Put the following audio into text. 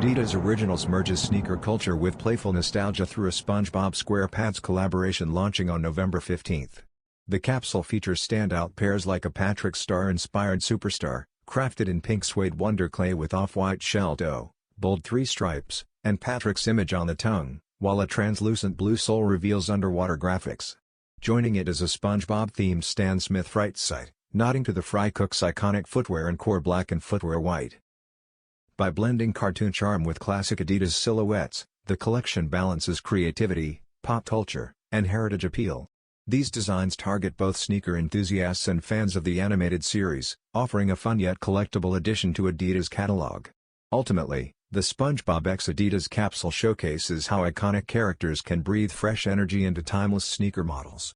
Adidas Originals merges sneaker culture with playful nostalgia through a SpongeBob SquarePants collaboration launching on November 15. The capsule features standout pairs like a Patrick Star-inspired superstar, crafted in pink suede wonder clay with off-white shell toe, bold 3 stripes, and Patrick's image on the tongue, while a translucent blue sole reveals underwater graphics. Joining it is a SpongeBob-themed Stan Smith Freizeit, nodding to the Fry Cook's iconic footwear and core Black and Footwear White. By blending cartoon charm with classic Adidas silhouettes, the collection balances creativity, pop culture, and heritage appeal. These designs target both sneaker enthusiasts and fans of the animated series, offering a fun yet collectible addition to Adidas' catalog. Ultimately, the SpongeBob x Adidas capsule showcases how iconic characters can breathe fresh energy into timeless sneaker models.